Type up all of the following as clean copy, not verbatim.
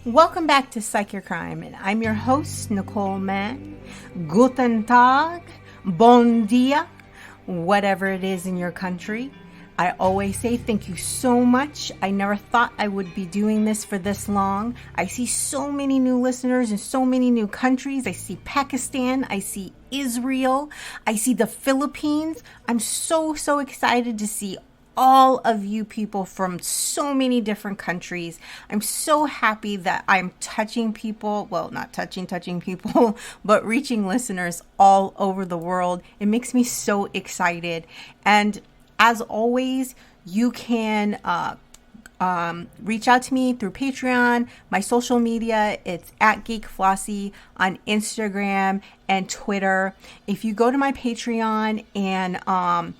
Welcome back to Psych Your Crime, and I'm your host, Nicole Mann. Guten Tag, bon dia, whatever it is in your country. I always say thank you so much. I never thought I would be doing this for this long. I see so many new listeners in so many new countries. I see Pakistan, I see Israel, I see the Philippines. I'm so excited to see all of you people from so many different countries. I'm so happy that I'm touching people, well, not touching people, but reaching listeners all over the world. It makes me so excited. And as always, you can reach out to me through Patreon, my social media. It's at Geek Flossie on Instagram and Twitter. If you go to my Patreon and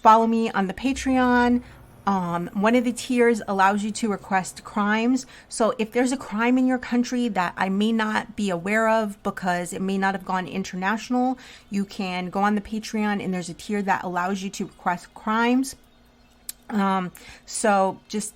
follow me on the Patreon. One of the tiers allows you to request crimes. So if there's a crime in your country that I may not be aware of because it may not have gone international, you can go on the Patreon and there's a tier that allows you to request crimes. So just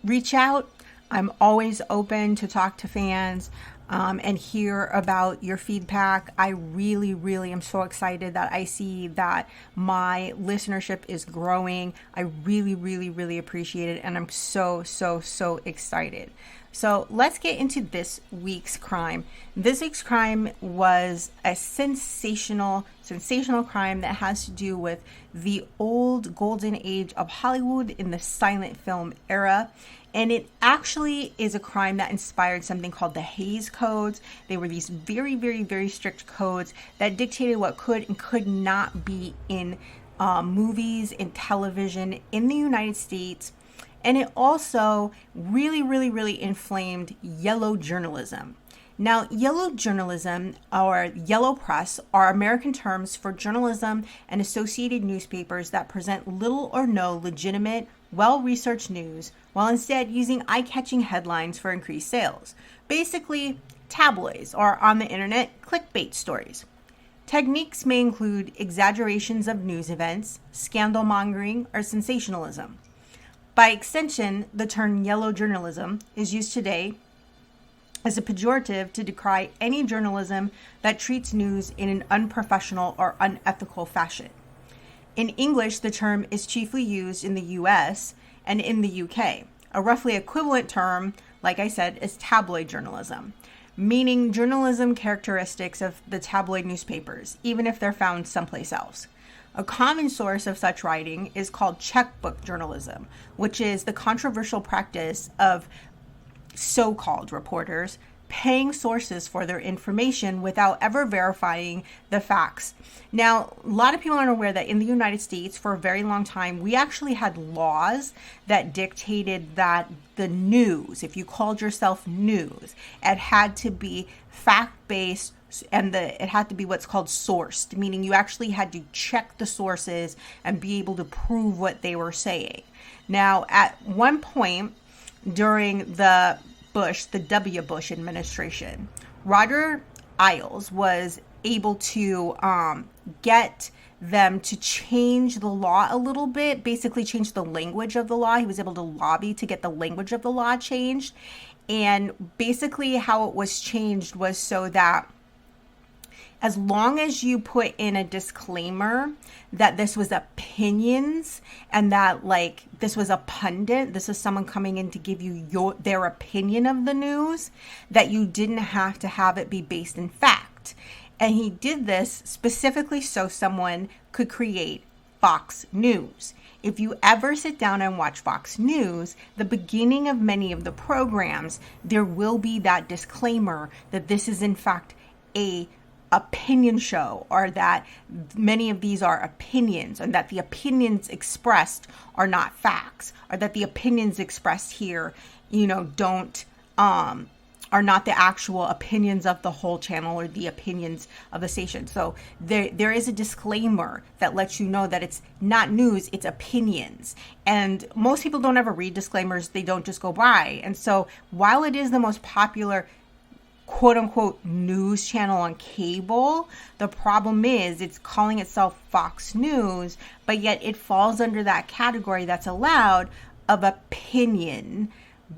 reach out. I'm always open to talk to fans. And hear about your feedback. I really am so excited that I see that my listenership is growing. I really appreciate it. And I'm so excited. So let's get into this week's crime. This week's crime was a sensational crime that has to do with the old golden age of Hollywood in the silent film era. And it actually is a crime that inspired something called the Hays Codes. They were these very strict codes that dictated what could and could not be in movies and television in the United States. And it also really inflamed yellow journalism. Now, yellow journalism or yellow press are American terms for journalism and associated newspapers that present little or no legitimate, well-researched news, while instead using eye-catching headlines for increased sales. Basically, tabloids, or on the internet, clickbait stories. Techniques may include exaggerations of news events, scandal-mongering, or sensationalism. By extension, the term yellow journalism is used today as a pejorative to decry any journalism that treats news in an unprofessional or unethical fashion. In English, the term is chiefly used in the US and in the UK. A roughly equivalent term, like I said, is tabloid journalism, meaning journalism characteristics of the tabloid newspapers, even if they're found someplace else. A common source of such writing is called checkbook journalism, which is the controversial practice of so-called reporters paying sources for their information without ever verifying the facts. Now, a lot of people aren't aware that in the United States, for a very long time, we actually had laws that dictated that the news, if you called yourself news, it had to be fact-based and it had to be what's called sourced, meaning you actually had to check the sources and be able to prove what they were saying. Now, at one point during the W. Bush administration, Roger Ailes was able to get them to change the law a little bit, basically change the language of the law. He was able to lobby to get the language of the law changed. And basically how it was changed was so that as long as you put in a disclaimer that this was opinions and that like this was a pundit, this is someone coming in to give you their opinion of the news, that you didn't have to have it be based in fact. And he did this specifically so someone could create Fox News. If you ever sit down and watch Fox News, the beginning of many of the programs, there will be that disclaimer that this is in fact a opinion show, or that many of these are opinions, and that the opinions expressed are not facts, or that the opinions expressed here, don't are not the actual opinions of the whole channel or the opinions of the station. So there is a disclaimer that lets you know that it's not news, it's opinions. And most people don't ever read disclaimers, they don't just go by. And so while it is the most popular quote unquote news channel on cable, the problem is it's calling itself Fox News, but yet it falls under that category that's allowed of opinion,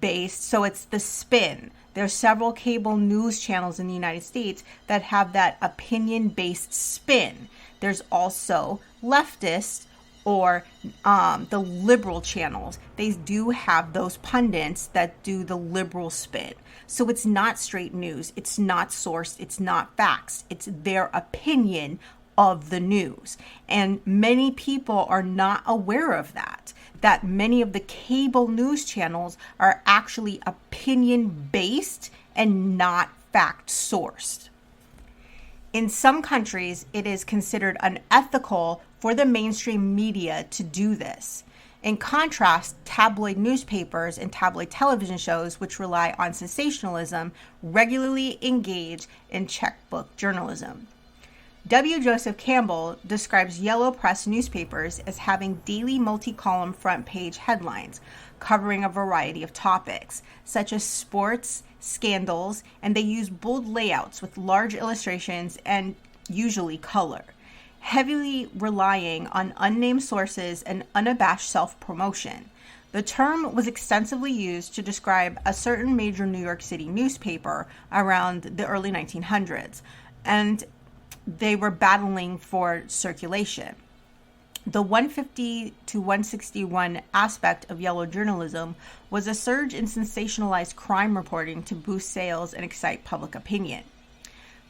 based, so it's the spin. There's several cable news channels in the United States that have that opinion-based spin. There's also leftist or the liberal channels. They do have those pundits that do the liberal spin. So it's not straight news. It's not sourced. It's not facts. It's their opinion of the news. And many people are not aware of that many of the cable news channels are actually opinion-based and not fact-sourced. In some countries, it is considered unethical for the mainstream media to do this. In contrast, tabloid newspapers and tabloid television shows, which rely on sensationalism, regularly engage in checkbook journalism. W. Joseph Campbell describes yellow press newspapers as having daily multi-column front page headlines covering a variety of topics, such as sports, scandals, and they use bold layouts with large illustrations and usually color, heavily relying on unnamed sources and unabashed self-promotion. The term was extensively used to describe a certain major New York City newspaper around the early 1900s, and they were battling for circulation. The 150 to 161 aspect of yellow journalism was a surge in sensationalized crime reporting to boost sales and excite public opinion.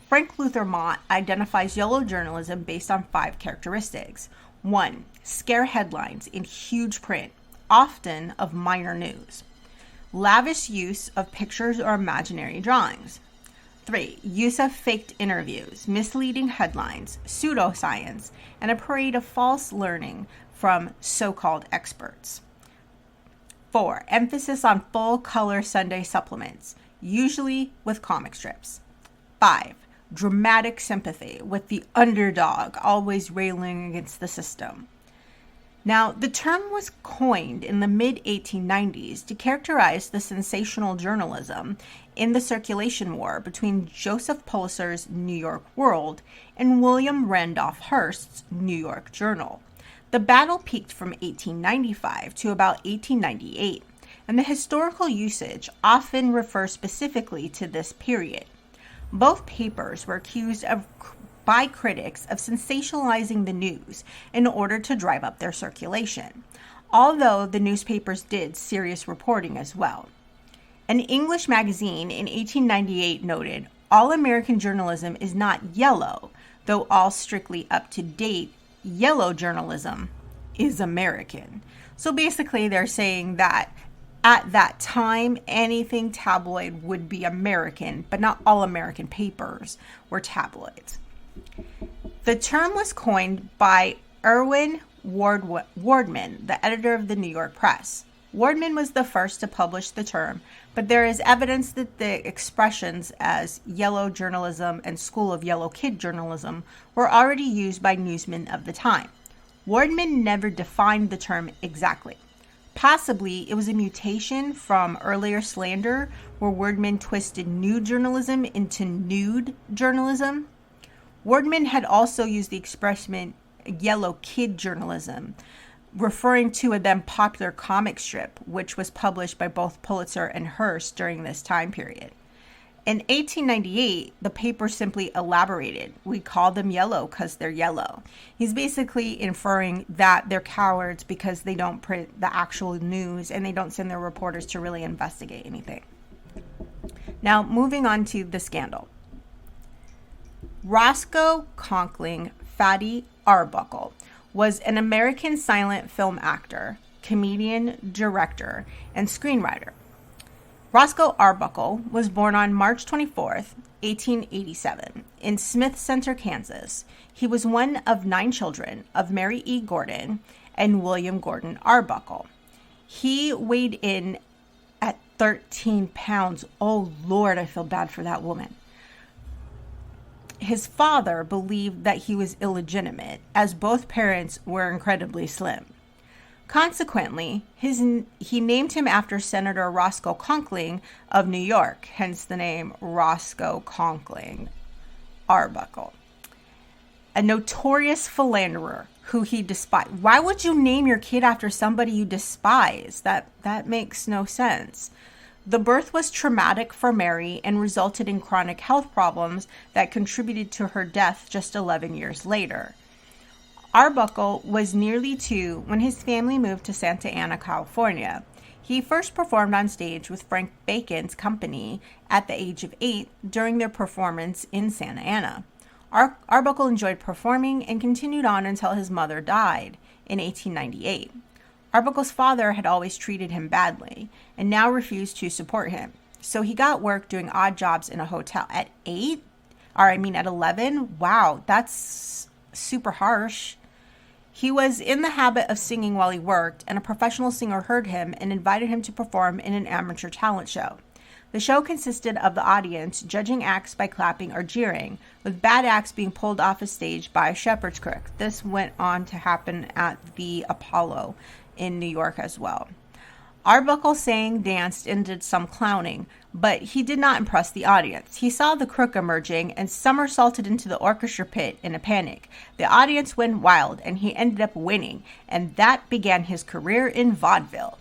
Frank Luther Mott identifies yellow journalism based on 5 characteristics. 1. Scare headlines in huge print, often of minor news. Lavish use of pictures or imaginary drawings. 3. Use of faked interviews, misleading headlines, pseudoscience, and a parade of false learning from so-called experts. 4. Emphasis on full-color Sunday supplements, usually with comic strips. 5. Dramatic sympathy with the underdog, always railing against the system. Now, the term was coined in the mid-1890s to characterize the sensational journalism in the circulation war between Joseph Pulitzer's New York World and William Randolph Hearst's New York Journal. The battle peaked from 1895 to about 1898, and the historical usage often refers specifically to this period. Both papers were accused by critics of sensationalizing the news in order to drive up their circulation, although the newspapers did serious reporting as well. An English magazine in 1898 noted, "All American journalism is not yellow, though all strictly up-to-date yellow journalism is American." So basically they're saying that at that time, anything tabloid would be American, but not all American papers were tabloids. The term was coined by Irwin Wardman, the editor of the New York Press. Wardman was the first to publish the term, but there is evidence that the expressions as yellow journalism and school of yellow kid journalism were already used by newsmen of the time. Wardman never defined the term exactly. Possibly it was a mutation from earlier slander where Wardman twisted nude journalism into nude journalism. Wardman had also used the expression yellow kid journalism, referring to a then popular comic strip, which was published by both Pulitzer and Hearst during this time period. In 1898, the paper simply elaborated, "We call them yellow because they're yellow." He's basically inferring that they're cowards because they don't print the actual news and they don't send their reporters to really investigate anything. Now, moving on to the scandal. Roscoe Conkling Fatty Arbuckle was an American silent film actor, comedian, director, and screenwriter. Roscoe Arbuckle was born on March 24th, 1887, in Smith Center, Kansas. He was one of 9 children of Mary E. Gordon and William Gordon Arbuckle. He weighed in at 13 pounds. Oh, Lord, I feel bad for that woman. His father believed that he was illegitimate, as both parents were incredibly slim. Consequently, he named him after Senator Roscoe Conkling of New York, hence the name Roscoe Conkling Arbuckle, a notorious philanderer who he despised. Why would you name your kid after somebody you despise? That makes no sense. The birth was traumatic for Mary and resulted in chronic health problems that contributed to her death just 11 years later. Arbuckle was nearly 2 when his family moved to Santa Ana, California. He first performed on stage with Frank Bacon's company at the age of 8 during their performance in Santa Ana. Arbuckle enjoyed performing and continued on until his mother died in 1898. Arbuckle's father had always treated him badly and now refused to support him. So he got work doing odd jobs in a hotel at 11. Wow, that's super harsh. He was in the habit of singing while he worked, and a professional singer heard him and invited him to perform in an amateur talent show. The show consisted of the audience judging acts by clapping or jeering, with bad acts being pulled off a stage by a shepherd's crook. This went on to happen at the Apollo in New York as well. Arbuckle sang, danced, and did some clowning, but he did not impress the audience. He saw the crook emerging and somersaulted into the orchestra pit in a panic. The audience went wild, and he ended up winning, and that began his career in vaudeville.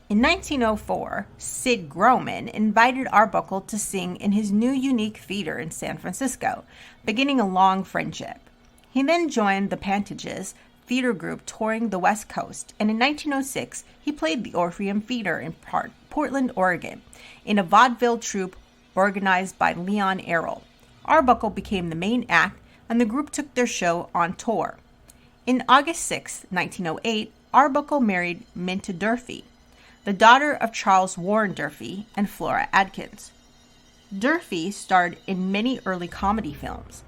In 1904, Sid Groman invited Arbuckle to sing in his new unique theater in San Francisco, beginning a long friendship. He then joined the Pantages theater group touring the West Coast, and in 1906, he played the Orpheum Theater in Portland, Oregon, in a vaudeville troupe organized by Leon Errol. Arbuckle became the main act, and the group took their show on tour. In August 6, 1908, Arbuckle married Minta Durfee, the daughter of Charles Warren Durfee and Flora Adkins. Durfee starred in many early comedy films,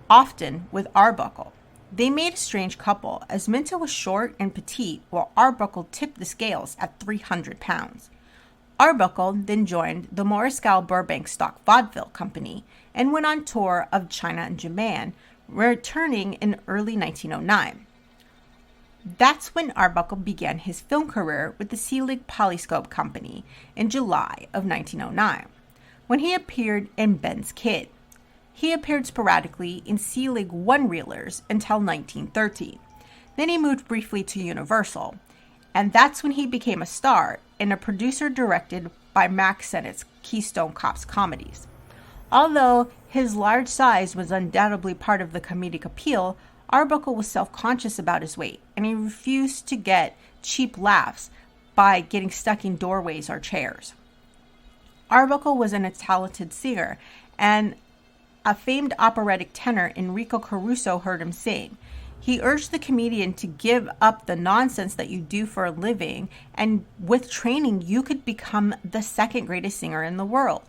often with Arbuckle. They made a strange couple, as Minta was short and petite, while Arbuckle tipped the scales at 300 pounds. Arbuckle then joined the Morriscow Burbank Stock Vaudeville Company and went on tour of China and Japan, returning in early 1909. That's when Arbuckle began his film career with the Selig Polyscope Company in July of 1909, when he appeared in Ben's Kid. He appeared sporadically in Selig one-reelers until 1913. Then he moved briefly to Universal, and that's when he became a star and a producer directed by Mack Sennett's Keystone Cops comedies. Although his large size was undoubtedly part of the comedic appeal, Arbuckle was self-conscious about his weight, and he refused to get cheap laughs by getting stuck in doorways or chairs. Arbuckle was a talented singer, and a famed operatic tenor, Enrico Caruso, heard him sing. He urged the comedian to give up the nonsense that you do for a living, and with training, you could become the second greatest singer in the world.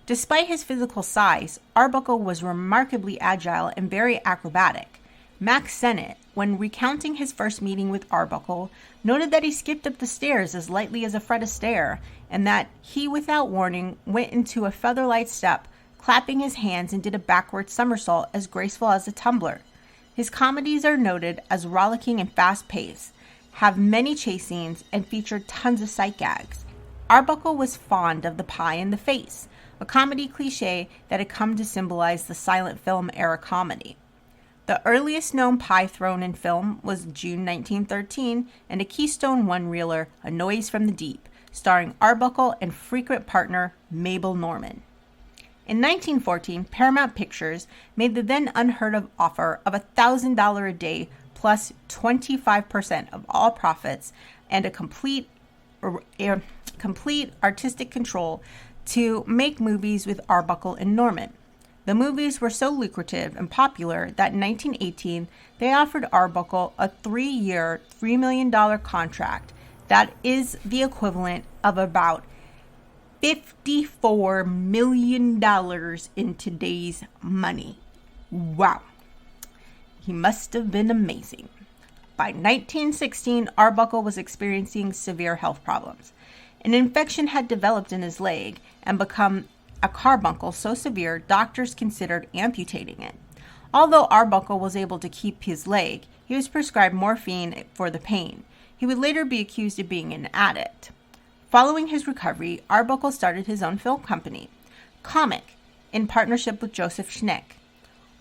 Despite his physical size, Arbuckle was remarkably agile and very acrobatic. Mack Sennett, when recounting his first meeting with Arbuckle, noted that he skipped up the stairs as lightly as a Fred Astaire, and that he, without warning, went into a feather-light step, clapping his hands, and did a backward somersault as graceful as a tumbler. His comedies are noted as rollicking and fast-paced, have many chase scenes, and feature tons of sight gags. Arbuckle was fond of the pie in the face, a comedy cliche that had come to symbolize the silent film era comedy. The earliest known pie thrown in film was June 1913 and a Keystone one-reeler, A Noise from the Deep, starring Arbuckle and frequent partner Mabel Normand. In 1914, Paramount Pictures made the then unheard-of offer of $1,000 a day plus 25% of all profits and a complete artistic control to make movies with Arbuckle and Normand. The movies were so lucrative and popular that in 1918, they offered Arbuckle a 3-year, $3 million contract. That is the equivalent of about $54 million in today's money. Wow. He must have been amazing. By 1916, Arbuckle was experiencing severe health problems. An infection had developed in his leg and become a carbuncle so severe doctors considered amputating it. Although Arbuckle was able to keep his leg, he was prescribed morphine for the pain. He would later be accused of being an addict. Following his recovery, Arbuckle started his own film company, Comic, in partnership with Joseph Schneck.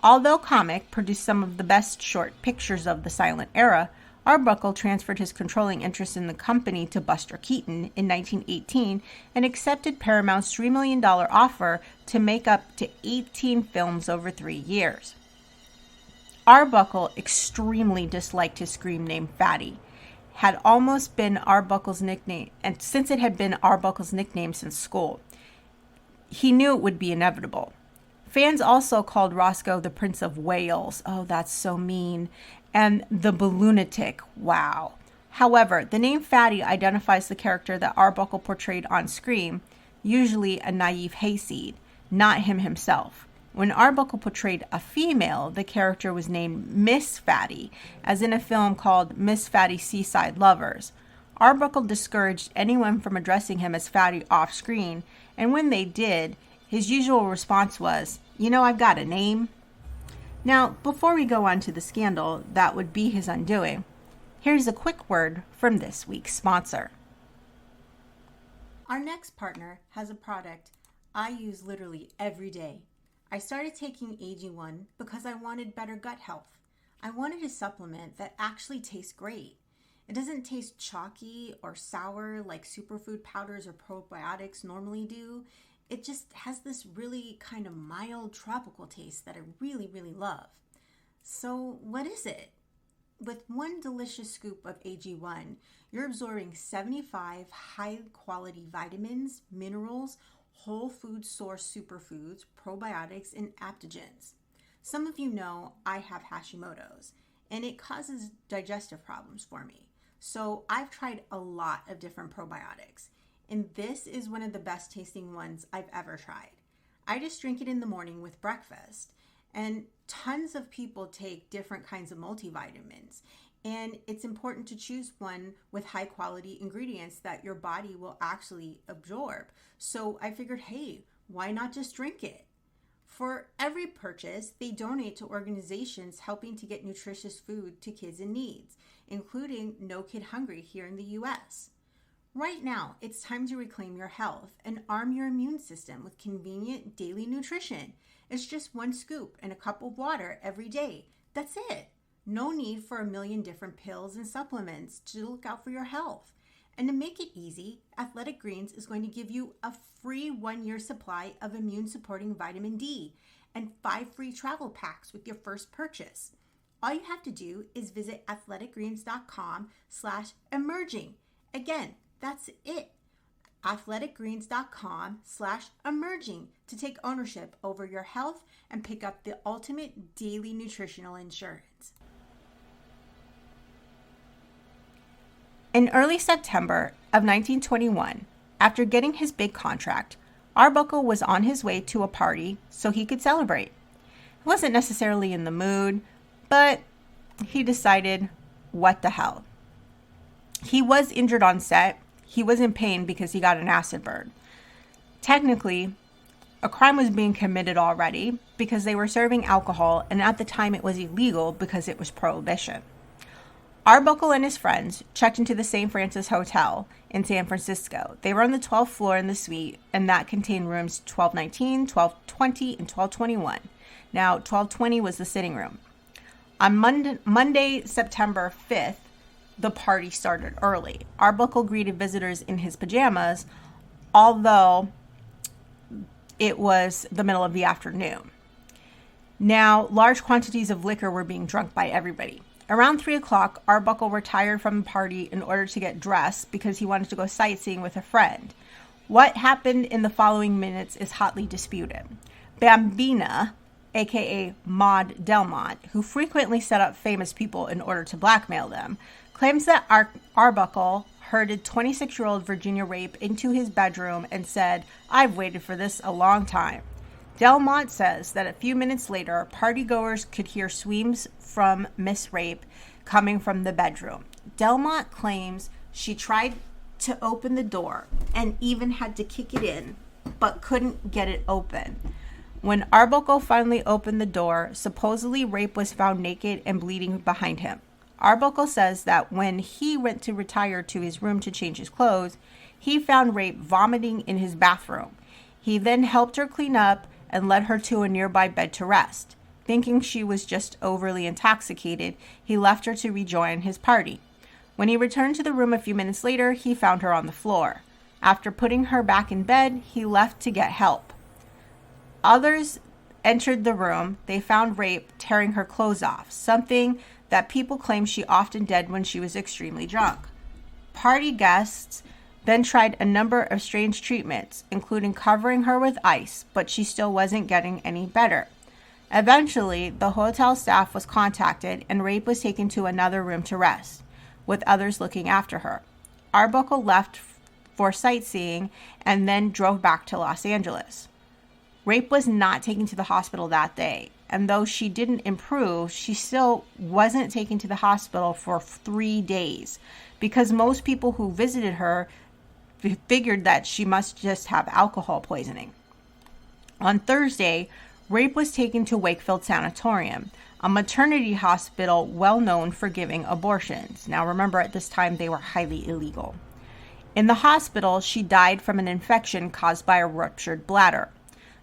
Although Comic produced some of the best short pictures of the silent era, Arbuckle transferred his controlling interest in the company to Buster Keaton in 1918 and accepted Paramount's $3 million offer to make up to 18 films over 3 years. Arbuckle extremely disliked his scream name Fatty, had almost been Arbuckle's nickname, and since it had been Arbuckle's nickname since school, he knew it would be inevitable. Fans also called Roscoe the Prince of Wales. Oh, that's so mean. And the Balloonatic. Wow. However, the name Fatty identifies the character that Arbuckle portrayed on screen, usually a naive hayseed, not him himself. When Arbuckle portrayed a female, the character was named Miss Fatty, as in a film called Miss Fatty Seaside Lovers. Arbuckle discouraged anyone from addressing him as Fatty off screen, and when they did, his usual response was, I've got a name. Now, before we go on to the scandal that would be his undoing, here's a quick word from this week's sponsor. Our next partner has a product I use literally every day. I started taking AG1 because I wanted better gut health. I wanted a supplement that actually tastes great. It doesn't taste chalky or sour like superfood powders or probiotics normally do. It just has this really kind of mild tropical taste that I really, really love. So what is it? With one delicious scoop of AG1, you're absorbing 75 high-quality vitamins, minerals, whole food source superfoods, probiotics, and adaptogens. Some of you know I have Hashimoto's, and it causes digestive problems for me. So I've tried a lot of different probiotics, and this is one of the best tasting ones I've ever tried. I just drink it in the morning with breakfast, and tons of people take different kinds of multivitamins, and it's important to choose one with high quality ingredients that your body will actually absorb. So I figured, hey, why not just drink it? For every purchase, they donate to organizations helping to get nutritious food to kids in need, including No Kid Hungry here in the US. Right now, it's time to reclaim your health and arm your immune system with convenient daily nutrition. It's just one scoop and a cup of water every day. That's it. No need for a million different pills and supplements to look out for your health. And to make it easy, Athletic Greens is going to give you a free 1-year supply of immune-supporting vitamin D and 5 free travel packs with your first purchase. All you have to do is visit athleticgreens.com/emerging. Again, that's it. athleticgreens.com/emerging to take ownership over your health and pick up the ultimate daily nutritional insurance. In early September of 1921, after getting his big contract, Arbuckle was on his way to a party so he could celebrate. He wasn't necessarily in the mood, but he decided, what the hell. He was injured on set. He was in pain because he got an acid burn. Technically, a crime was being committed already because they were serving alcohol, and at the time it was illegal because it was prohibition. Arbuckle and his friends checked into the St. Francis Hotel in San Francisco. They were on the 12th floor in the suite, and that contained rooms 1219, 1220, and 1221. Now, 1220 was the sitting room. On Monday, September 5th, the party started early. Arbuckle greeted visitors in his pajamas, although it was the middle of the afternoon. Now, large quantities of liquor were being drunk by everybody. Around 3 o'clock, Arbuckle retired from the party in order to get dressed because he wanted to go sightseeing with a friend. What happened in the following minutes is hotly disputed. Bambina, aka Maud Delmont, who frequently set up famous people in order to blackmail them, claims that Arbuckle herded 26-year-old Virginia Rape into his bedroom and said, "I've waited for this a long time." Delmont says that a few minutes later, partygoers could hear screams from Miss Rape coming from the bedroom. Delmont claims she tried to open the door and even had to kick it in, but couldn't get it open. When Arbuckle finally opened the door, supposedly Rape was found naked and bleeding behind him. Arbuckle says that when he went to retire to his room to change his clothes, he found Rape vomiting in his bathroom. He then helped her clean up and led her to a nearby bed to rest. Thinking she was just overly intoxicated, he left her to rejoin his party. When he returned to the room a few minutes later, he found her on the floor. After putting her back in bed, he left to get help. Others entered the room. They found Rape tearing her clothes off, something that people claim she often did when she was extremely drunk. Party guests then tried a number of strange treatments, including covering her with ice, but she still wasn't getting any better. Eventually, the hotel staff was contacted and Rape was taken to another room to rest, with others looking after her. Arbuckle left for sightseeing and then drove back to Los Angeles. Rape was not taken to the hospital that day, and though she didn't improve, she still wasn't taken to the hospital for 3 days because most people who visited her figured that she must just have alcohol poisoning. On Thursday, Rape was taken to Wakefield Sanatorium, a maternity hospital well known for giving abortions. Now remember, at this time they were highly illegal. In the hospital, she died from an infection caused by a ruptured bladder.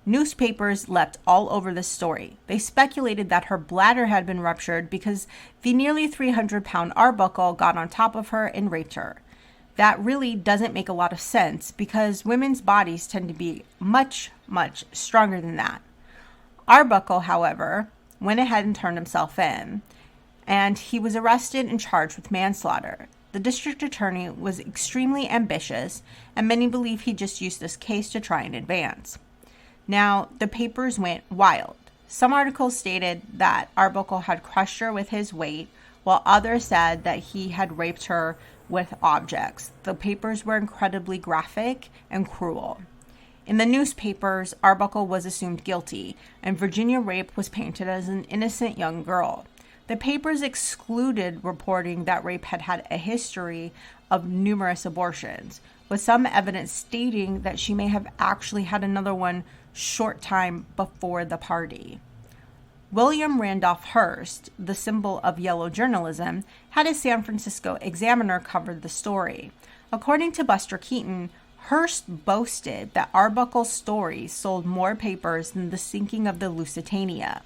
Newspapers leapt all over the story. They speculated that her bladder had been ruptured because the nearly 300-pound Arbuckle got on top of her and raped her. That really doesn't make a lot of sense because women's bodies tend to be much, much stronger than that. Arbuckle, however, went ahead and turned himself in, and he was arrested and charged with manslaughter. The district attorney was extremely ambitious, and many believe he just used this case to try and advance. Now, the papers went wild. Some articles stated that Arbuckle had crushed her with his weight, while others said that he had raped her with objects. The papers were incredibly graphic and cruel. In the newspapers, Arbuckle was assumed guilty, and Virginia Rape was painted as an innocent young girl. The papers excluded reporting that Rape had had a history of numerous abortions, with some evidence stating that she may have actually had another one short time before the party. William Randolph Hearst, the symbol of yellow journalism, had a San Francisco Examiner cover the story. According to Buster Keaton, Hearst boasted that Arbuckle's story sold more papers than the sinking of the Lusitania.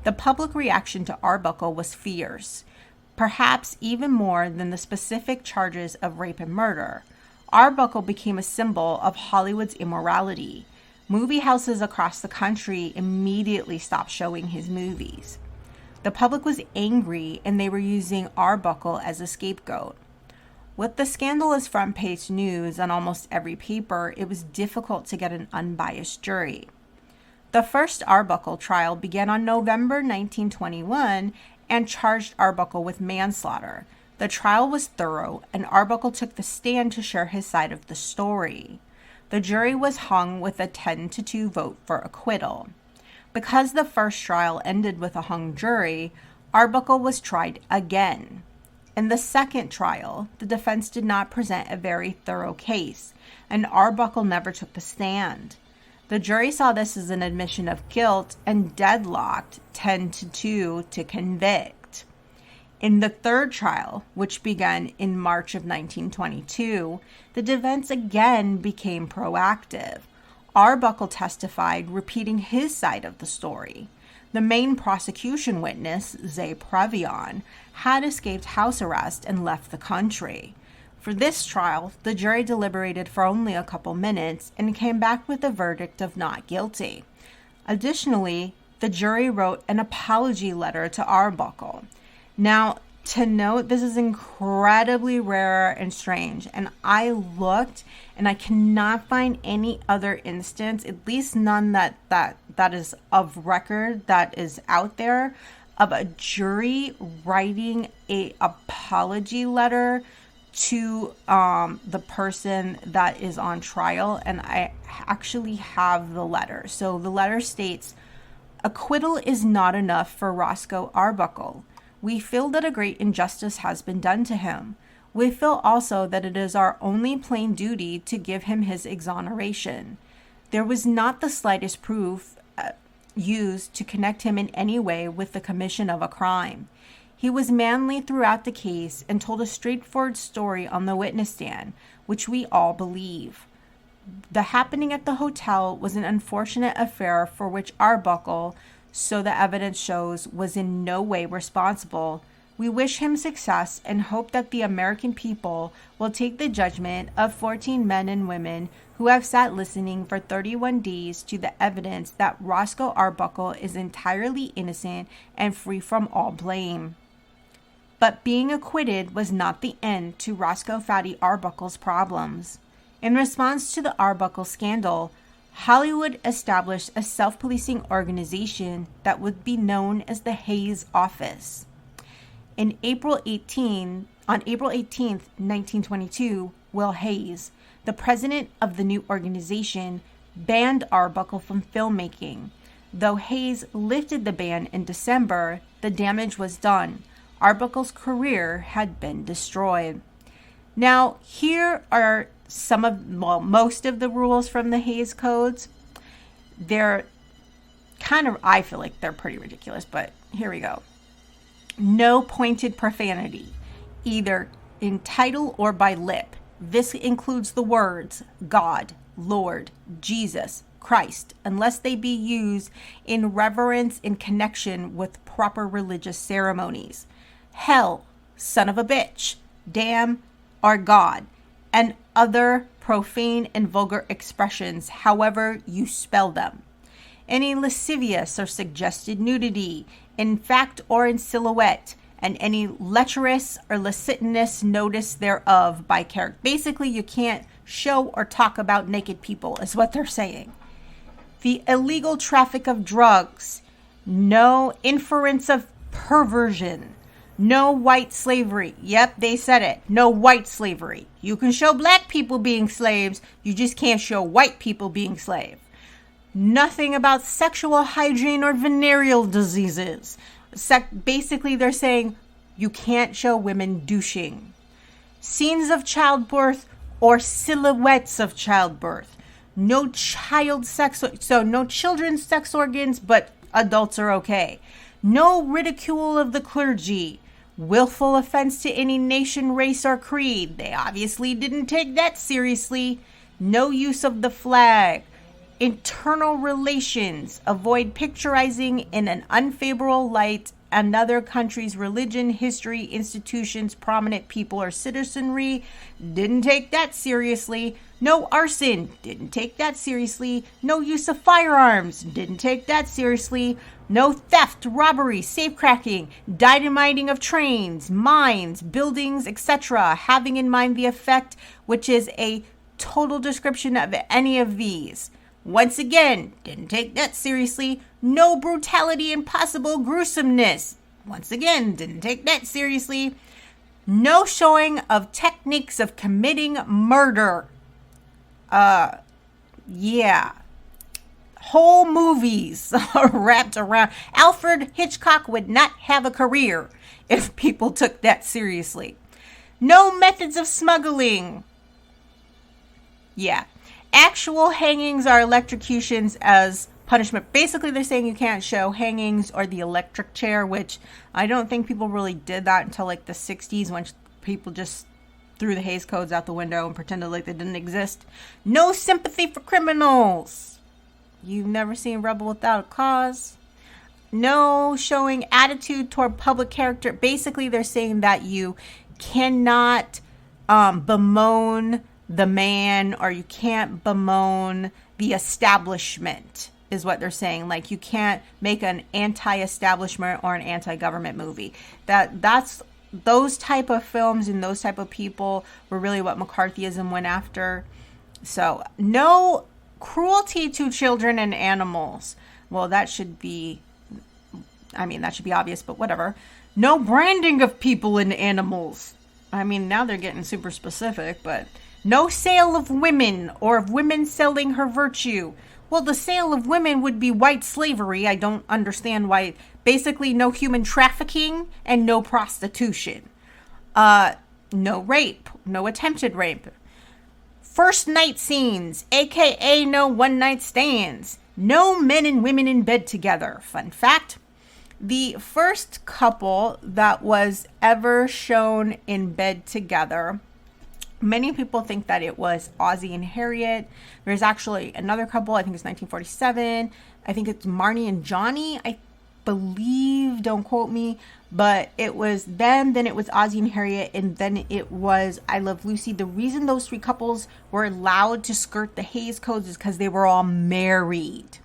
The public reaction to Arbuckle was fierce, perhaps even more than the specific charges of rape and murder. Arbuckle became a symbol of Hollywood's immorality. Movie houses across the country immediately stopped showing his movies. The public was angry and they were using Arbuckle as a scapegoat. With the scandal as front page news on almost every paper, it was difficult to get an unbiased jury. The first Arbuckle trial began on November 1921 and charged Arbuckle with manslaughter. The trial was thorough, and Arbuckle took the stand to share his side of the story. The jury was hung with a 10-2 vote for acquittal. Because the first trial ended with a hung jury, Arbuckle was tried again. In the second trial, the defense did not present a very thorough case, and Arbuckle never took the stand. The jury saw this as an admission of guilt and deadlocked 10-2 to convict. In the third trial, which began in March of 1922, the defense again became proactive. Arbuckle testified, repeating his side of the story. The main prosecution witness, Zay Previon, had escaped house arrest and left the country. For this trial, the jury deliberated for only a couple minutes and came back with a verdict of not guilty. Additionally, the jury wrote an apology letter to Arbuckle. Now, to note, this is incredibly rare and strange, and I looked and I cannot find any other instance, at least none that is of record that is out there, of a jury writing a apology letter to the person that is on trial. And I actually have the letter. So the letter states, "Acquittal is not enough for Roscoe Arbuckle. We feel that a great injustice has been done to him. We feel also that it is our only plain duty to give him his exoneration. There was not the slightest proof used to connect him in any way with the commission of a crime. He was manly throughout the case and told a straightforward story on the witness stand, which we all believe. The happening at the hotel was an unfortunate affair for which Arbuckle so the evidence shows, was in no way responsible. We wish him success and hope that the American people will take the judgment of 14 men and women who have sat listening for 31 days to the evidence that Roscoe Arbuckle is entirely innocent and free from all blame. But being acquitted was not the end to Roscoe Fatty Arbuckle's problems. In response to the Arbuckle scandal, Hollywood established a self-policing organization that would be known as the Hays Office. On April 18th, 1922, Will Hays, the president of the new organization, banned Arbuckle from filmmaking. Though Hays lifted the ban in December, the damage was done. Arbuckle's career had been destroyed. Now, here are most of the rules from the Hays Codes. They're I feel like they're pretty ridiculous, but here we go. No pointed profanity, either in title or by lip. This includes the words God, Lord, Jesus, Christ, unless they be used in reverence in connection with proper religious ceremonies. Hell, son of a bitch, damn, or God, and other profane and vulgar expressions, however you spell them. Any lascivious or suggested nudity, in fact or in silhouette, and any lecherous or licentious notice thereof by character. Basically, you can't show or talk about naked people, is what they're saying. The illegal traffic of drugs, no inference of perversion, no white slavery. Yep, they said it. No white slavery. You can show black people being slaves, you just can't show white people being slaves. Nothing about sexual hygiene or venereal diseases. Basically, they're saying you can't show women douching. Scenes of childbirth or silhouettes of childbirth. No child sex, so no children's sex organs, but adults are okay. No ridicule of the clergy. Willful offense to any nation, race, or creed. They obviously didn't take that seriously. No use of the flag. Internal relations. Avoid picturizing in an unfavorable light another country's religion, history, institutions, prominent people, or citizenry. Didn't take that seriously. No arson. Didn't take that seriously. No use of firearms. Didn't take that seriously. No theft, robbery, safecracking, dynamiting of trains, mines, buildings, etc., having in mind the effect, which is a total description of any of these. Once again, didn't take that seriously. No brutality and possible gruesomeness. Once again, didn't take that seriously. No showing of techniques of committing murder. Yeah. Whole movies are wrapped around. Alfred Hitchcock would not have a career if people took that seriously. No methods of smuggling. Yeah. Actual hangings are electrocutions as punishment. Basically, they're saying you can't show hangings or the electric chair, which I don't think people really did that until like the 60s when people just threw the Hays Codes out the window and pretended like they didn't exist. No sympathy for criminals. You've never seen Rebel Without a Cause. No showing attitude toward public character. Basically, they're saying that you cannot bemoan the man, or you can't bemoan the establishment, is what they're saying. Like, you can't make an anti-establishment or an anti-government movie. That's those type of films and those type of people were really what McCarthyism went after. So, no cruelty to children and animals. Well, that should be obvious, but whatever. No branding of people and animals. I mean, now they're getting super specific, but no sale of women or of women selling her virtue. Well, the sale of women would be white slavery. I don't understand why. Basically, no human trafficking and no prostitution. No rape, no attempted rape. First night scenes, aka no one night stands. No men and women in bed together. Fun fact. The first couple that was ever shown in bed together Many people think that it was Ozzie and Harriet. There's actually another couple, I think it's 1947. I think it's Marnie and Johnny, I believe, don't quote me, but it was them, then it was Ozzie and Harriet, and then it was I Love Lucy. The reason those three couples were allowed to skirt the Hays Codes is because they were all married.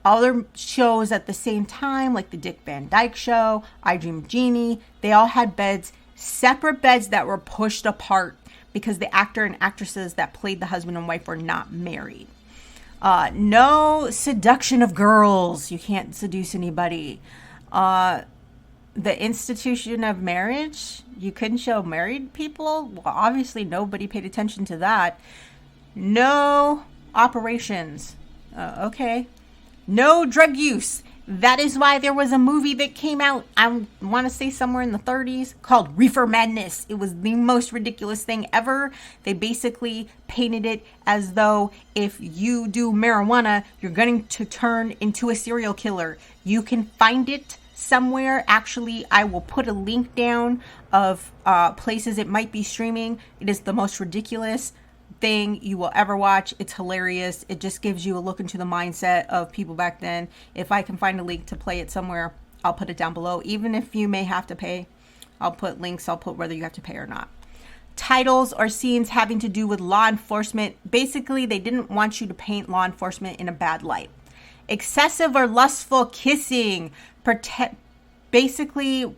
Other shows at the same time, like the Dick Van Dyke Show, I Dream of Jeannie, they all had beds, separate beds that were pushed apart because the actor and actresses that played the husband and wife were not married. No seduction of girls. You can't seduce anybody. The institution of marriage. You couldn't show married people. Well, obviously nobody paid attention to that. No operations. Okay. No drug use. That is why there was a movie that came out, I want to say somewhere in the 30s, called Reefer Madness. It was the most ridiculous thing ever. They basically painted it as though if you do marijuana, you're going to turn into a serial killer. You can find it somewhere. Actually, I will put a link down of places it might be streaming. It is the most ridiculous thing you will ever watch. It's hilarious. It just gives you a look into the mindset of people back then. If I can find a link to play it somewhere, I'll put it down below. Even if you may have to pay, I'll put links. I'll put whether you have to pay or not. Titles or scenes having to do with law enforcement. Basically, they didn't want you to paint law enforcement in a bad light. Excessive or lustful kissing. Basically,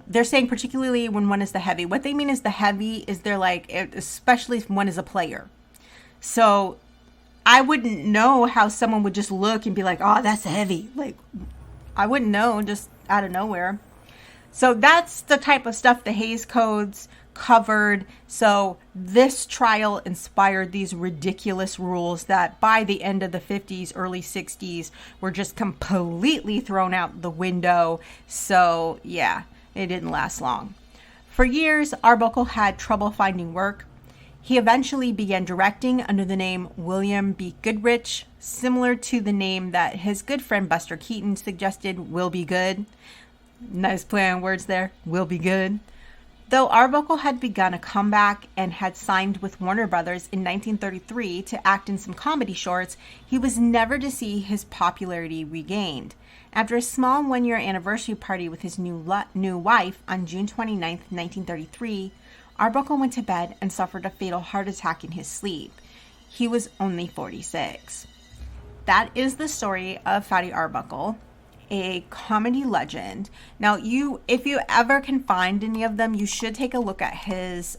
they're saying particularly when one is the heavy. What they mean is the heavy is they're like, especially if one is a player. So I wouldn't know how someone would just look and be like, oh, that's heavy. Like, I wouldn't know just out of nowhere. So that's the type of stuff the Hays Codes covered. So this trial inspired these ridiculous rules that by the end of the 50s, early 60s were just completely thrown out the window. So yeah. It didn't last long. For years, Arbuckle had trouble finding work. He eventually began directing under the name William B. Goodrich, similar to the name that his good friend Buster Keaton suggested, Will Be Good. Nice play on words there, Will Be Good. Though Arbuckle had begun a comeback and had signed with Warner Brothers in 1933 to act in some comedy shorts, he was never to see his popularity regained. After a small one-year anniversary party with his new wife on June 29, 1933, Arbuckle went to bed and suffered a fatal heart attack in his sleep. He was only 46. That is the story of Fatty Arbuckle, a comedy legend. Now, if you ever can find any of them, you should take a look at his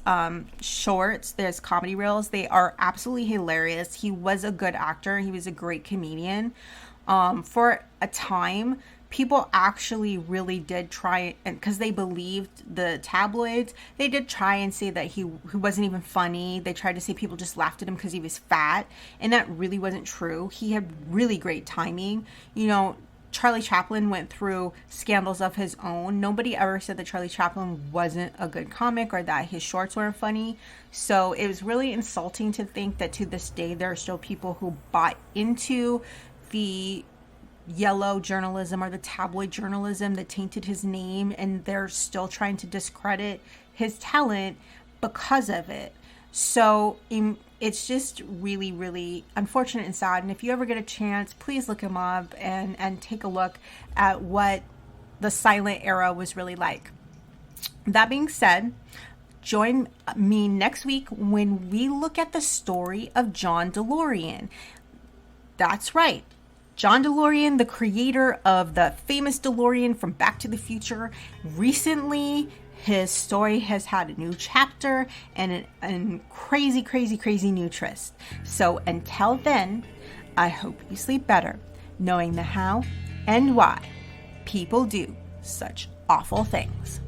shorts. There's comedy reels. They are absolutely hilarious. He was a good actor. He was a great comedian. For a time, people actually really did try, and because they believed the tabloids, they did try and say that he wasn't even funny. They tried to say people just laughed at him because he was fat, and that really wasn't true. He had really great timing. You know, Charlie Chaplin went through scandals of his own. Nobody ever said that Charlie Chaplin wasn't a good comic or that his shorts weren't funny. So it was really insulting to think that to this day there are still people who bought into the yellow journalism or the tabloid journalism that tainted his name, and they're still trying to discredit his talent because of it. So it's just really, really unfortunate and sad. And if you ever get a chance, please look him up and take a look at what the silent era was really like. That being said, join me next week when we look at the story of John DeLorean. That's right. John DeLorean, the creator of the famous DeLorean from Back to the Future. Recently, his story has had a new chapter and a crazy, crazy, crazy new twist. So until then, I hope you sleep better, knowing the how and why people do such awful things.